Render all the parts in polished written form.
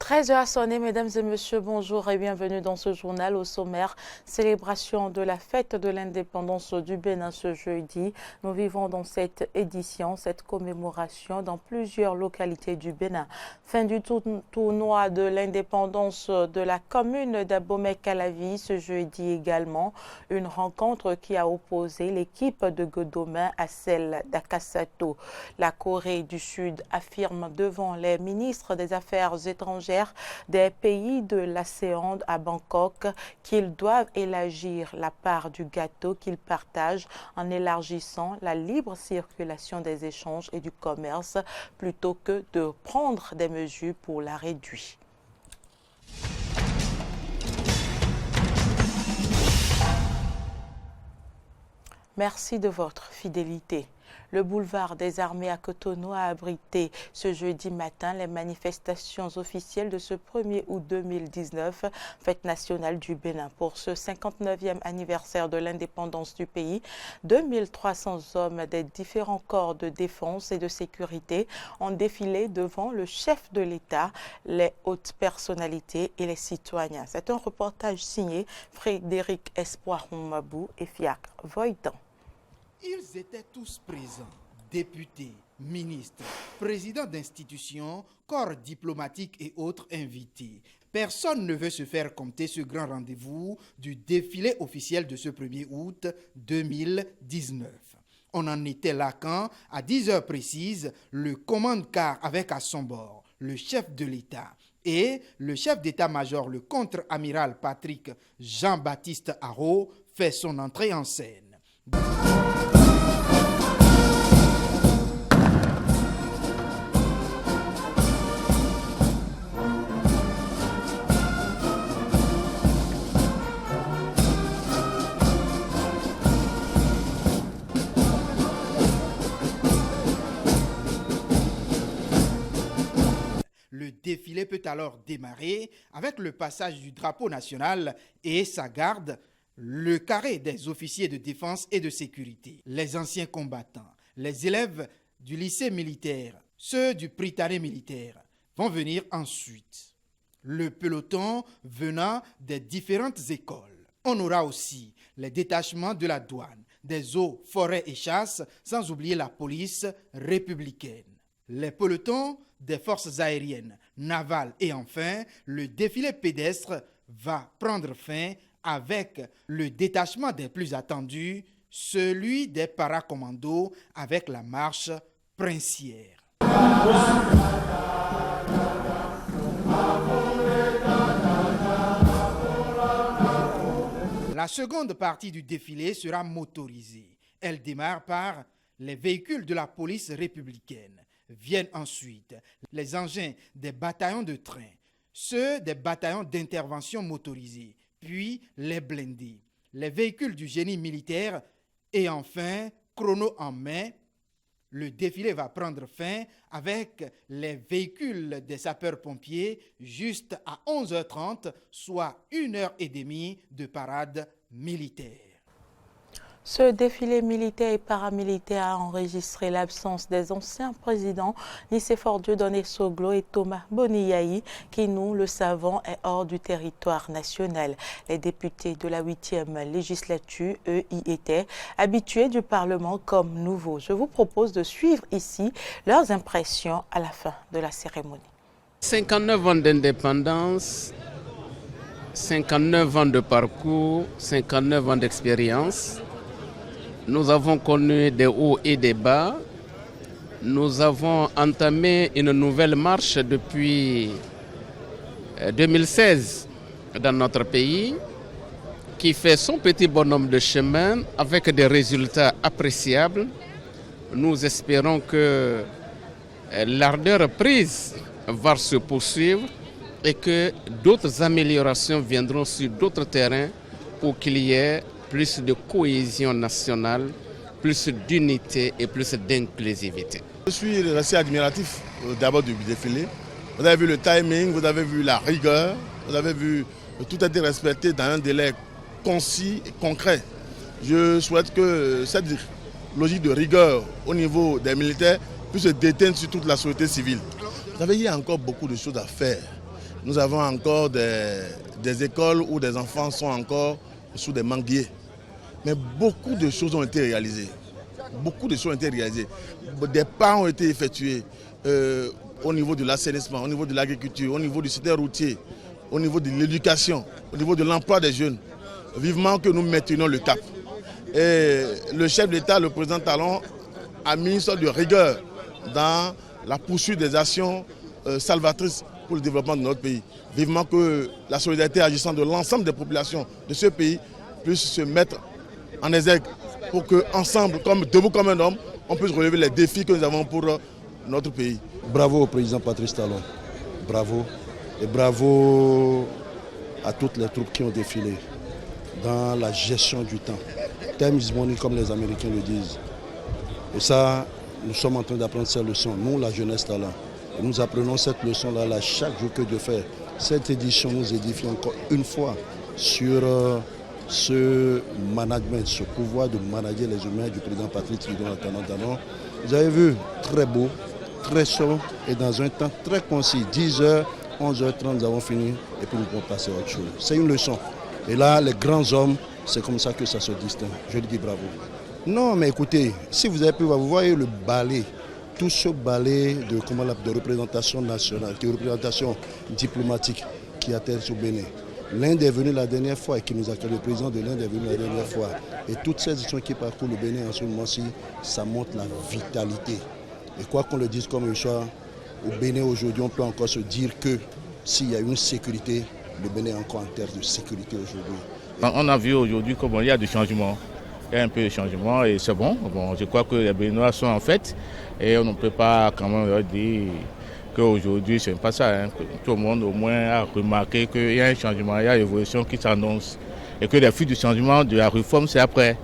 13h à sonner, mesdames et messieurs, bonjour et bienvenue dans ce journal. Au sommaire, célébration de la fête de l'indépendance du Bénin ce jeudi. Nous vivons dans cette édition, cette commémoration dans plusieurs localités du Bénin. Fin du tournoi de l'indépendance de la commune d'Abomey-Calavi ce jeudi également. Une rencontre qui a opposé l'équipe de Godomin à celle d'Akasato. La Corée du Sud affirme devant les ministres des Affaires étrangères des pays de l'ASEAN à Bangkok qu'ils doivent élargir la part du gâteau qu'ils partagent en élargissant la libre circulation des échanges et du commerce plutôt que de prendre des mesures pour la réduire. Merci de votre fidélité. Le boulevard des Armées à Cotonou a abrité ce jeudi matin les manifestations officielles de ce 1er août 2019, fête nationale du Bénin. Pour ce 59e anniversaire de l'indépendance du pays, 2300 hommes des différents corps de défense et de sécurité ont défilé devant le chef de l'État, les hautes personnalités et les citoyens. C'est un reportage signé Frédéric Espoir-Mabou et Fiacre Voidan. Ils étaient tous présents, députés, ministres, présidents d'institutions, corps diplomatiques et autres invités. Personne ne veut se faire compter ce grand rendez-vous du défilé officiel de ce 1er août 2019. On en était là quand, à 10 heures précises, le commande-car avec à son bord le chef de l'État et le chef d'état-major, le contre-amiral Patrick Jean-Baptiste Haro, fait son entrée en scène. Le défilé peut alors démarrer avec le passage du drapeau national et sa garde, le carré des officiers de défense et de sécurité, les anciens combattants, les élèves du lycée militaire, ceux du Prytanée militaire vont venir ensuite. Le peloton venant des différentes écoles. On aura aussi les détachements de la douane, des eaux, forêts et chasses, sans oublier la police républicaine. Les pelotons des forces aériennes, navales et enfin, le défilé pédestre va prendre fin avec le détachement des plus attendus, celui des paracommandos avec la marche princière. La seconde partie du défilé sera motorisée. Elle démarre par les véhicules de la police républicaine. Viennent ensuite les engins des bataillons de train, ceux des bataillons d'intervention motorisés, puis les blindés, les véhicules du génie militaire et enfin, chrono en main, le défilé va prendre fin avec les véhicules des sapeurs-pompiers juste à 11h30, soit 1h30 de parade militaire. Ce défilé militaire et paramilitaire a enregistré l'absence des anciens présidents Nicéphore Dieudonné Soglo et Thomas Boniyahi, qui, nous le savons, est hors du territoire national. Les députés de la 8e législature, eux, y étaient habitués du Parlement comme nouveaux. Je vous propose de suivre ici leurs impressions à la fin de la cérémonie. 59 ans d'indépendance, 59 ans de parcours, 59 ans d'expérience. Nous avons connu des hauts et des bas. Nous avons entamé une nouvelle marche depuis 2016 dans notre pays qui fait son petit bonhomme de chemin avec des résultats appréciables. Nous espérons que l'ardeur prise va se poursuivre et que d'autres améliorations viendront sur d'autres terrains pour qu'il y ait plus de cohésion nationale, plus d'unité et plus d'inclusivité. Je suis resté admiratif d'abord du défilé. Vous avez vu le timing, vous avez vu la rigueur, vous avez vu tout a été respecté dans un délai concis et concret. Je souhaite que cette logique de rigueur au niveau des militaires puisse se déteindre sur toute la société civile. Vous savez, il y a encore beaucoup de choses à faire. Nous avons encore des écoles où des enfants sont encore sous des manguiers. Mais beaucoup de choses ont été réalisées. Beaucoup de choses ont été réalisées. Des pas ont été effectués au niveau de l'assainissement, au niveau de l'agriculture, au niveau du système routier, au niveau de l'éducation, au niveau de l'emploi des jeunes. Vivement que nous maintenions le cap. Et le chef d'État, le président Talon, a mis une sorte de rigueur dans la poursuite des actions salvatrices pour le développement de notre pays. Vivement que la solidarité agissant de l'ensemble des populations de ce pays puisse se mettre en exergue pour qu'ensemble, debout comme un homme, on puisse relever les défis que nous avons pour notre pays. Bravo au président Patrice Talon, bravo. Et bravo à toutes les troupes qui ont défilé dans la gestion du temps. Time is money, comme les Américains le disent. Et ça, nous sommes en train d'apprendre cette leçon, nous, la jeunesse là. Et nous apprenons cette leçon-là chaque jour que de faire. Cette édition nous édifie encore une fois sur ce management, ce pouvoir de manager les humains du président Patrice Talon. Vous avez vu, très beau, très chaud et dans un temps très concis. 10h, 11h30, nous avons fini et puis nous pouvons passer à autre chose. C'est une leçon. Et là, les grands hommes, c'est comme ça que ça se distingue. Je lui dis bravo. Non, mais écoutez, si vous avez pu voir, vous voyez le ballet, tout ce ballet de représentation nationale, de représentation diplomatique qui atterrit au Bénin. L'Inde est venu la dernière fois et qui nous accueille, le président de l'Inde est venu la dernière fois. Et toutes ces éditions qui parcourent le Bénin en ce moment-ci, ça montre la vitalité. Et quoi qu'on le dise comme il soit, au Bénin aujourd'hui, on peut encore se dire que s'il y a une sécurité, le Bénin est encore en terre de sécurité aujourd'hui. On a vu aujourd'hui comment il y a du changement. Il y a un peu de changement et c'est bon. Je crois que les Béninois sont en fête et on ne peut pas quand même leur dire qu'aujourd'hui ce n'est pas ça. Tout le monde au moins a remarqué qu'il y a un changement, il y a une évolution qui s'annonce et que les fruits du changement de la réforme c'est après.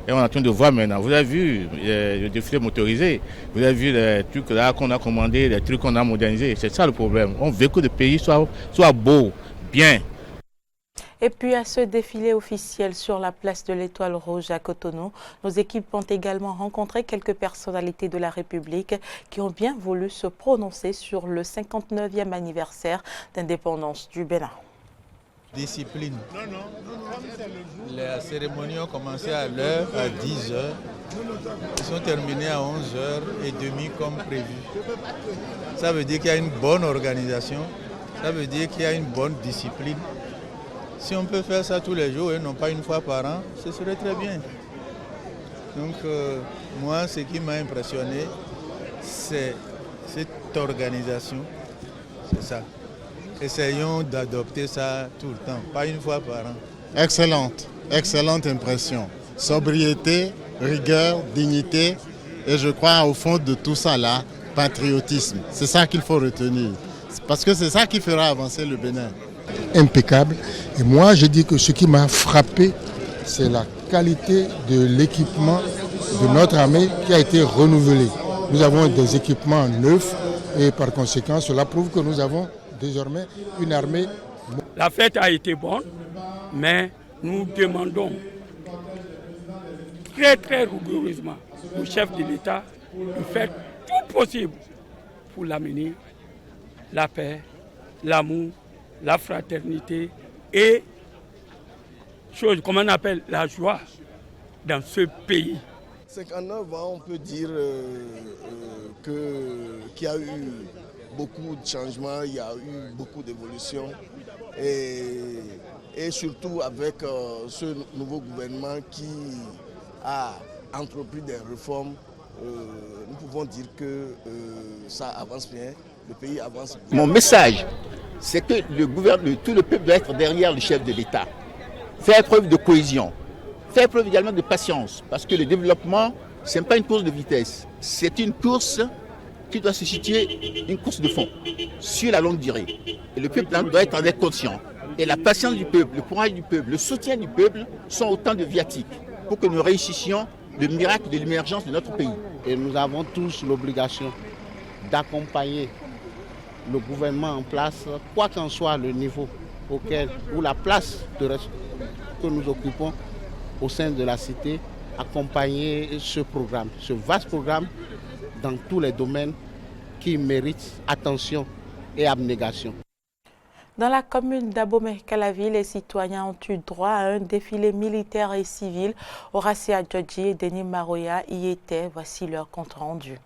Et on est en train de voir maintenant. Vous avez vu le défilé motorisé, vous avez vu les trucs là qu'on a commandés, les trucs qu'on a modernisés. C'est ça le problème. On veut que le pays soit beau, bien. Et puis à ce défilé officiel sur la place de l'Étoile Rouge à Cotonou, nos équipes ont également rencontré quelques personnalités de la République qui ont bien voulu se prononcer sur le 59e anniversaire d'indépendance du Bénin. Discipline. Les cérémonies ont commencé à l'heure, à 10h. Ils sont terminés à 11h30 comme prévu. Ça veut dire qu'il y a une bonne organisation, ça veut dire qu'il y a une bonne discipline. Si on peut faire ça tous les jours et non pas une fois par an, ce serait très bien. Donc moi, ce qui m'a impressionné, c'est cette organisation. C'est ça. Essayons d'adopter ça tout le temps, pas une fois par an. Excellente impression. Sobriété, rigueur, dignité et je crois au fond de tout ça là, patriotisme. C'est ça qu'il faut retenir. Parce que c'est ça qui fera avancer le Bénin. Impeccable. Et moi, je dis que ce qui m'a frappé, c'est la qualité de l'équipement de notre armée qui a été renouvelé. Nous avons des équipements neufs et par conséquent, cela prouve que nous avons désormais une armée. La fête a été bonne, mais nous demandons très rigoureusement au chef de l'État de faire tout possible pour l'amener, la paix, l'amour, la fraternité et comment on appelle la joie dans ce pays. 59 ans, on peut dire qu'il y a eu beaucoup de changements, il y a eu beaucoup d'évolutions et surtout avec ce nouveau gouvernement qui a entrepris des réformes, nous pouvons dire que ça avance bien, le pays avance bien. Mon message, c'est que tout le peuple doit être derrière le chef de l'État. Faire preuve de cohésion, faire preuve également de patience, parce que le développement, ce n'est pas une course de vitesse, c'est une course qui doit se situer, une course de fond, sur la longue durée. Et le peuple doit être en être conscient. Et la patience du peuple, le courage du peuple, le soutien du peuple sont autant de viatiques pour que nous réussissions le miracle de l'émergence de notre pays. Et nous avons tous l'obligation d'accompagner le gouvernement en place, quoi qu'en soit le niveau ou la place que nous occupons au sein de la cité, accompagner ce programme, ce vaste programme dans tous les domaines qui méritent attention et abnégation. Dans la commune d'Abomey-Calavi, les citoyens ont eu droit à un défilé militaire et civil. Horacia Djodji et Denis Maroya y étaient. Voici leur compte rendu.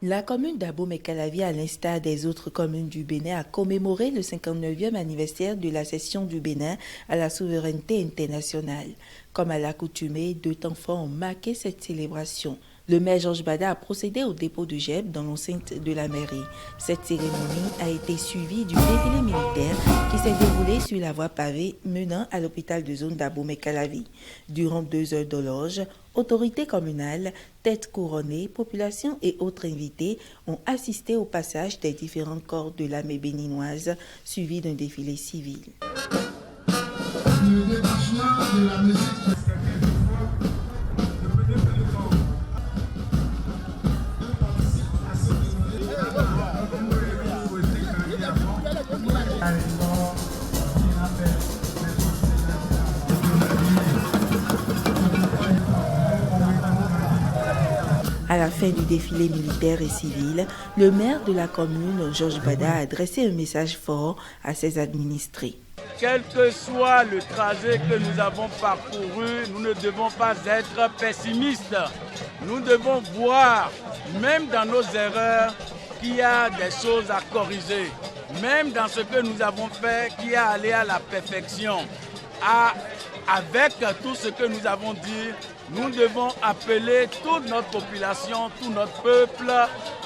La commune d'Abomey-Calavi, à l'instar des autres communes du Bénin, a commémoré le 59e anniversaire de la cession du Bénin à la souveraineté internationale. Comme à l'accoutumée, 2 temps forts ont marqué cette célébration. Le maire Georges Bada a procédé au dépôt de GEB dans l'enceinte de la mairie. Cette cérémonie a été suivie du défilé militaire qui s'est déroulé sur la voie pavée menant à l'hôpital de zone d'Abomey-Calavi. Durant 2 heures d'horloge, autorités communales, têtes couronnées, population et autres invités ont assisté au passage des différents corps de l'armée béninoise, suivi d'un défilé civil. Le détachement de la musique. À la fin du défilé militaire et civil, le maire de la commune, Georges Bada, a adressé un message fort à ses administrés. Quel que soit le trajet que nous avons parcouru, nous ne devons pas être pessimistes. Nous devons voir, même dans nos erreurs, qu'il y a des choses à corriger. Même dans ce que nous avons fait, qu'il y a à aller à la perfection. Avec tout ce que nous avons dit, nous devons appeler toute notre population, tout notre peuple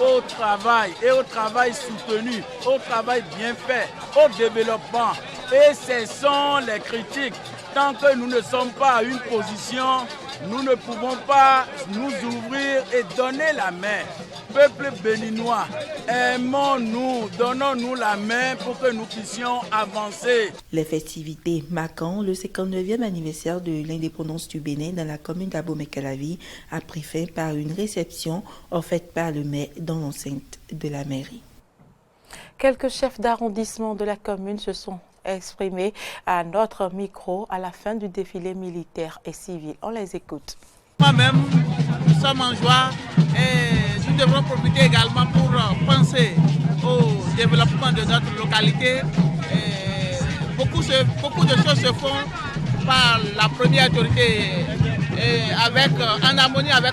au travail et au travail soutenu, au travail bien fait, au développement. Et cessons les critiques. Tant que nous ne sommes pas à une position, nous ne pouvons pas nous ouvrir et donner la main. Peuple béninois, aimons-nous, donnons-nous la main pour que nous puissions avancer. Les festivités marquant le 59e anniversaire de l'indépendance du Bénin dans la commune d'Abomey-Calavi a pris fin par une réception offerte par le maire dans l'enceinte de la mairie. Quelques chefs d'arrondissement de la commune se sont exprimés à notre micro à la fin du défilé militaire et civil. On les écoute. Moi-même, nous sommes en joie et nous devrons profiter également pour penser au développement de notre localité. Beaucoup de choses se font par la première autorité en harmonie avec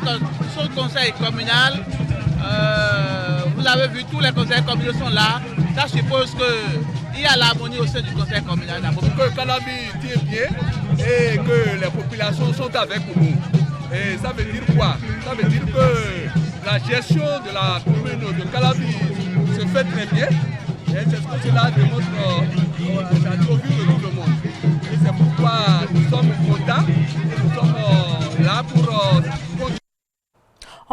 son conseil communal. Vous avez vu, tous les conseils communaux sont là. Ça suppose qu'il y a l'harmonie au sein du conseil communal. Que Calavi tient bien et que les populations sont avec nous. Et ça veut dire quoi? Ça veut dire que la gestion de la commune de Calavi se fait très bien. Et c'est ce que cela démontre au vu de tout le monde. Et c'est pourquoi nous sommes contents et nous sommes là pour continuer.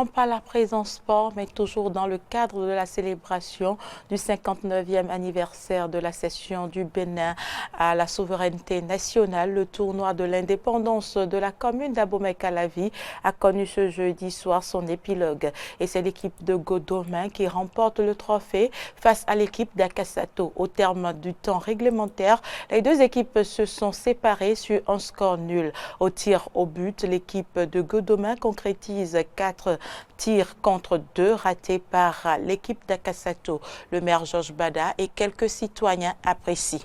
On parle à présent sport, mais toujours dans le cadre de la célébration du 59e anniversaire de la cession du Bénin à la souveraineté nationale. Le tournoi de l'indépendance de la commune d'Abomey-Calavi a connu ce jeudi soir son épilogue. Et c'est l'équipe de Godomain qui remporte le trophée face à l'équipe d'Akasato. Au terme du temps réglementaire, les deux équipes se sont séparées sur un score nul. Au tir au but, l'équipe de Godomain concrétise 4 tirs contre 2 ratés par l'équipe d'Akasato. Le maire Georges Bada et quelques citoyens apprécient.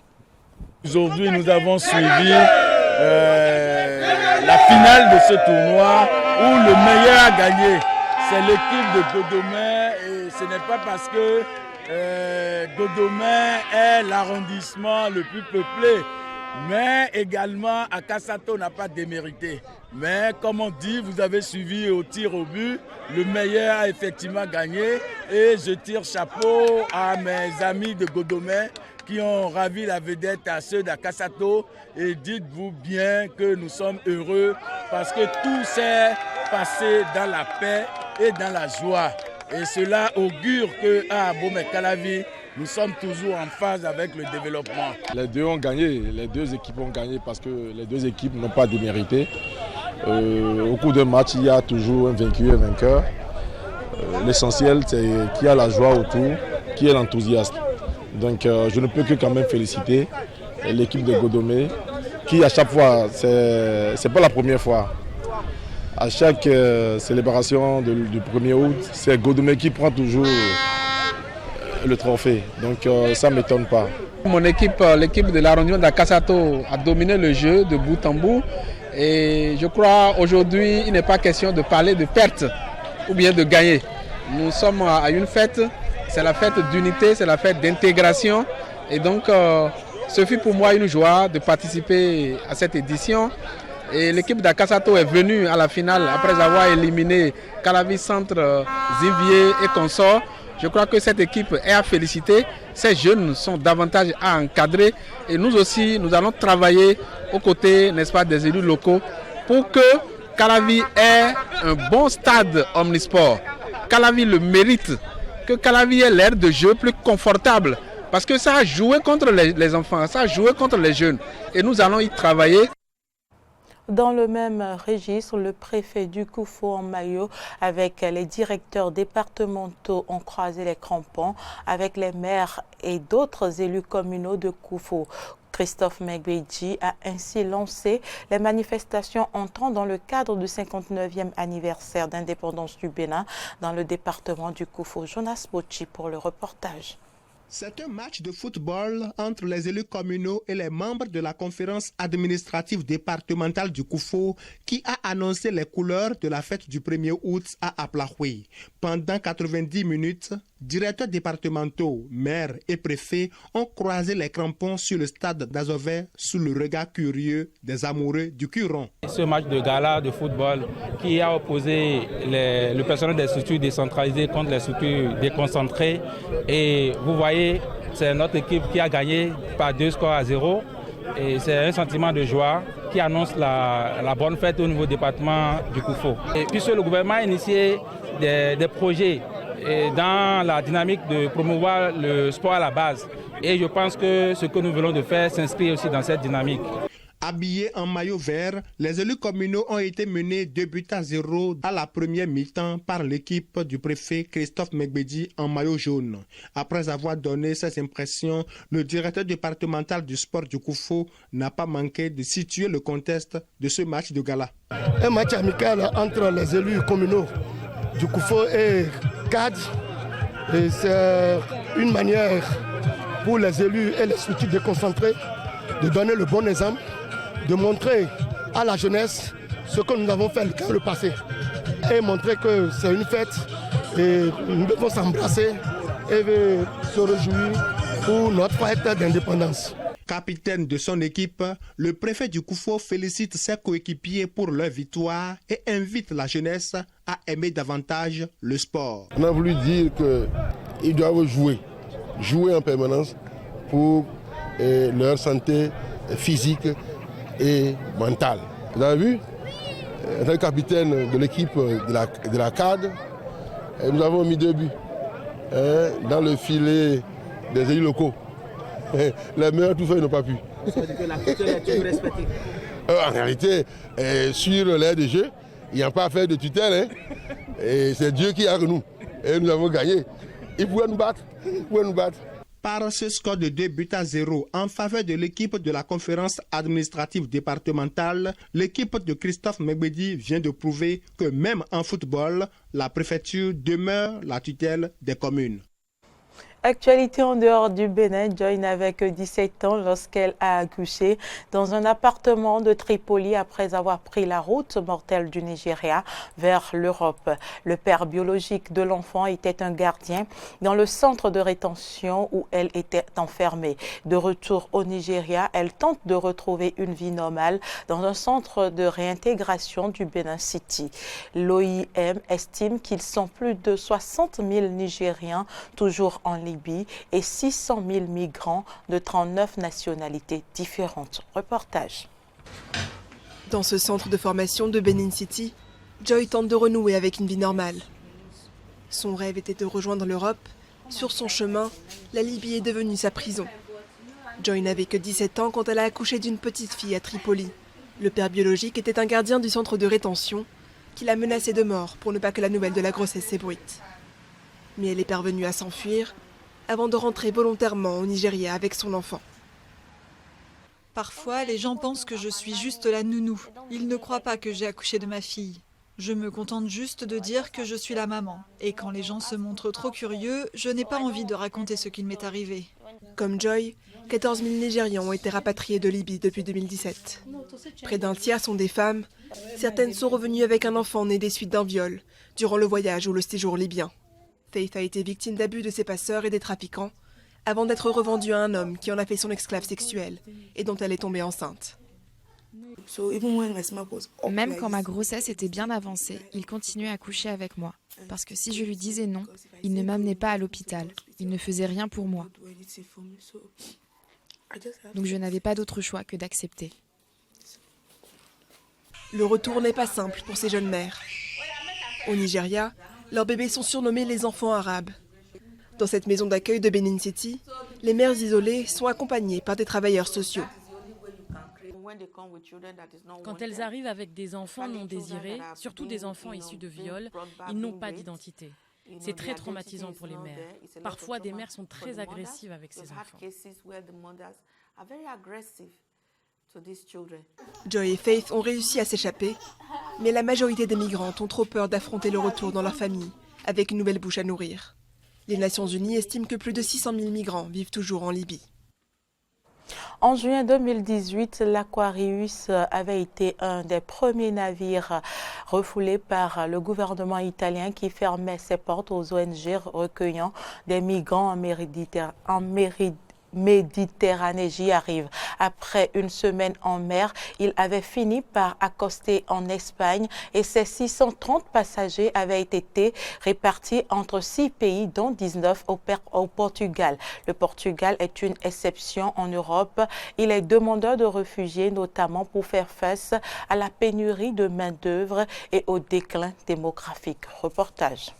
Aujourd'hui, nous avons suivi la finale de ce tournoi où le meilleur a gagné. C'est l'équipe de Godomain et ce n'est pas parce que Godomain est l'arrondissement le plus peuplé. Mais également, Akasato n'a pas démérité. Mais comme on dit, vous avez suivi au tir au but, le meilleur a effectivement gagné. Et je tire chapeau à mes amis de Godomain qui ont ravi la vedette à ceux d'Akasato. Et dites-vous bien que nous sommes heureux parce que tout s'est passé dans la paix et dans la joie. Et cela augure qu'à Abomey-Calavi, nous sommes toujours en phase avec le développement. Les deux ont gagné, les deux équipes ont gagné parce que les deux équipes n'ont pas démérité. Au cours d'un match, il y a toujours un vaincu et un vainqueur. L'essentiel, c'est qu'il y a la joie autour, qu'il y ait l'enthousiasme. Donc je ne peux que quand même féliciter l'équipe de Godomain qui à chaque fois, c'est pas la première fois. À chaque célébration du 1er août, c'est Godomain qui prend toujours le trophée. Donc ça ne m'étonne pas. Mon équipe, l'équipe de l'arrondissement d'Akasato a dominé le jeu de bout en bout. Et je crois aujourd'hui, il n'est pas question de parler de perte ou bien de gagner. Nous sommes à une fête, c'est la fête d'unité, c'est la fête d'intégration. Et donc, ce fut pour moi une joie de participer à cette édition. Et l'équipe d'Akasato est venue à la finale après avoir éliminé Calavi Centre, Zivier et consorts. Je crois que cette équipe est à féliciter. Ces jeunes sont davantage à encadrer. Et nous aussi, nous allons travailler aux côtés, n'est-ce pas, des élus locaux pour que Calavi ait un bon stade omnisport. Calavi le mérite. Que Calavi ait l'air de jeu plus confortable. Parce que ça a joué contre les enfants, ça a joué contre les jeunes. Et nous allons y travailler. Dans le même registre, le préfet du Koufo en maillot avec les directeurs départementaux ont croisé les crampons avec les maires et d'autres élus communaux de Koufo. Christophe Megbedji a ainsi lancé les manifestations entrant dans le cadre du 59e anniversaire d'indépendance du Bénin dans le département du Koufo. Jonas Bochi pour le reportage. C'est un match de football entre les élus communaux et les membres de la conférence administrative départementale du Koufo qui a annoncé les couleurs de la fête du 1er août à Aplahoui. Pendant 90 minutes, directeurs départementaux, maires et préfets ont croisé les crampons sur le stade d'Azové sous le regard curieux des amoureux du Curon. Ce match de gala de football qui a opposé le personnel des structures décentralisées contre les structures déconcentrées. Et vous voyez, c'est notre équipe qui a gagné par 2-0. Et c'est un sentiment de joie qui annonce la bonne fête au niveau du département du Koufo. Et puisque le gouvernement a initié des projets et dans la dynamique de promouvoir le sport à la base. Et je pense que ce que nous venons de faire s'inscrit aussi dans cette dynamique. Habillés en maillot vert, les élus communaux ont été menés 2-0 à la première mi-temps par l'équipe du préfet Christophe Megbedji en maillot jaune. Après avoir donné ses impressions, le directeur départemental du sport du Koufo n'a pas manqué de situer le contexte de ce match de gala. Un match amical entre les élus communaux du Koufo et CAD. Et c'est une manière pour les élus et les structures déconcentrées de donner le bon exemple, de montrer à la jeunesse ce que nous avons fait dans le passé et montrer que c'est une fête et nous devons s'embrasser et se réjouir pour notre fête d'indépendance. Capitaine de son équipe, le préfet du Koufo félicite ses coéquipiers pour leur victoire et invite la jeunesse à aimer davantage le sport. On a voulu dire qu'ils doivent jouer en permanence pour leur santé physique et mentale. Vous avez vu, le capitaine de l'équipe de la CAD, nous avons mis 2 buts dans le filet des élus locaux. Les meilleurs tout fait n'ont pas pu. C'est-à-dire que la culture est respectée. En réalité, sur l'aire de jeu, il n'y a pas à faire de tutelle. Et c'est Dieu qui est avec nous. Et nous avons gagné. Il pouvait nous battre. Par ce score de 2-0 en faveur de l'équipe de la conférence administrative départementale, l'équipe de Christophe Megbedji vient de prouver que même en football, la préfecture demeure la tutelle des communes. Actualité en dehors du Bénin, Joy n'avait que 17 ans lorsqu'elle a accouché dans un appartement de Tripoli après avoir pris la route mortelle du Nigeria vers l'Europe. Le père biologique de l'enfant était un gardien dans le centre de rétention où elle était enfermée. De retour au Nigeria, elle tente de retrouver une vie normale dans un centre de réintégration du Benin City. L'OIM estime qu'ils sont plus de 60 000 Nigériens toujours en Libye et 600 000 migrants de 39 nationalités différentes. Reportage. Dans ce centre de formation de Benin City, Joy tente de renouer avec une vie normale. Son rêve était de rejoindre l'Europe. Sur son chemin, la Libye est devenue sa prison. Joy n'avait que 17 ans quand elle a accouché d'une petite fille à Tripoli. Le père biologique était un gardien du centre de rétention qui l'a menacée de mort pour ne pas que la nouvelle de la grossesse s'ébruite. Mais elle est parvenue à s'enfuir avant de rentrer volontairement au Nigeria avec son enfant. Parfois, les gens pensent que je suis juste la nounou. Ils ne croient pas que j'ai accouché de ma fille. Je me contente juste de dire que je suis la maman. Et quand les gens se montrent trop curieux, je n'ai pas envie de raconter ce qu'il m'est arrivé. Comme Joy, 14 000 Nigérians ont été rapatriés de Libye depuis 2017. Près d'un tiers sont des femmes. Certaines sont revenues avec un enfant né des suites d'un viol, durant le voyage ou le séjour libyen. Faith a été victime d'abus de ses passeurs et des trafiquants, avant d'être revendue à un homme qui en a fait son esclave sexuelle et dont elle est tombée enceinte. Même quand ma grossesse était bien avancée, il continuait à coucher avec moi. Parce que si je lui disais non, il ne m'amenait pas à l'hôpital. Il ne faisait rien pour moi. Donc je n'avais pas d'autre choix que d'accepter. Le retour n'est pas simple pour ces jeunes mères. Au Nigeria, leurs bébés sont surnommés les enfants arabes. Dans cette maison d'accueil de Benin City, les mères isolées sont accompagnées par des travailleurs sociaux. Quand elles arrivent avec des enfants non désirés, surtout des enfants issus de viols, ils n'ont pas d'identité. C'est très traumatisant pour les mères. Parfois, des mères sont très agressives avec ces enfants. Joy et Faith ont réussi à s'échapper, mais la majorité des migrantes ont trop peur d'affronter le retour dans leur famille, avec une nouvelle bouche à nourrir. Les Nations Unies estiment que plus de 600 000 migrants vivent toujours en Libye. En juin 2018, l'Aquarius avait été un des premiers navires refoulés par le gouvernement italien qui fermait ses portes aux ONG recueillant des migrants en Méditerranée. J'y arrive. Après une semaine en mer, il avait fini par accoster en Espagne et ses 630 passagers avaient été répartis entre 6 pays, dont 19 au Portugal. Le Portugal est une exception en Europe. Il est demandeur de réfugiés, notamment pour faire face à la pénurie de main-d'œuvre et au déclin démographique. Reportage.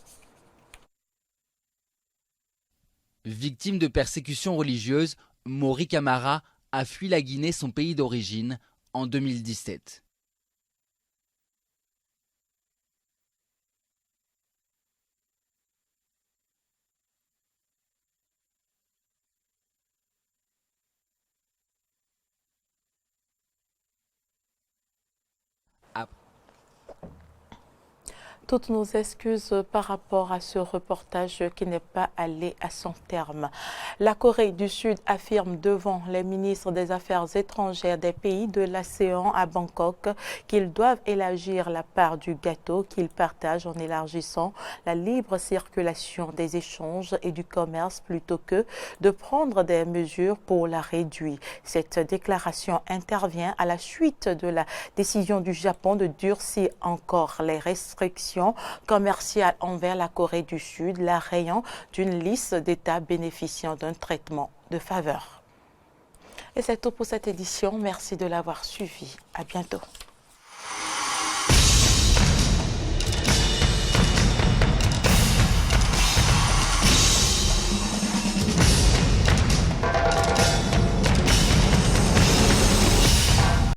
Victime de persécutions religieuses, Maury Camara a fui la Guinée, son pays d'origine, en 2017. Toutes nos excuses par rapport à ce reportage qui n'est pas allé à son terme. La Corée du Sud affirme devant les ministres des Affaires étrangères des pays de l'ASEAN à Bangkok qu'ils doivent élargir la part du gâteau qu'ils partagent en élargissant la libre circulation des échanges et du commerce plutôt que de prendre des mesures pour la réduire. Cette déclaration intervient à la suite de la décision du Japon de durcir encore les restrictions commerciales envers la Corée du Sud, la rayant d'une liste d'États bénéficiant d'un traitement de faveur. Et c'est tout pour cette édition. Merci de l'avoir suivi. À bientôt.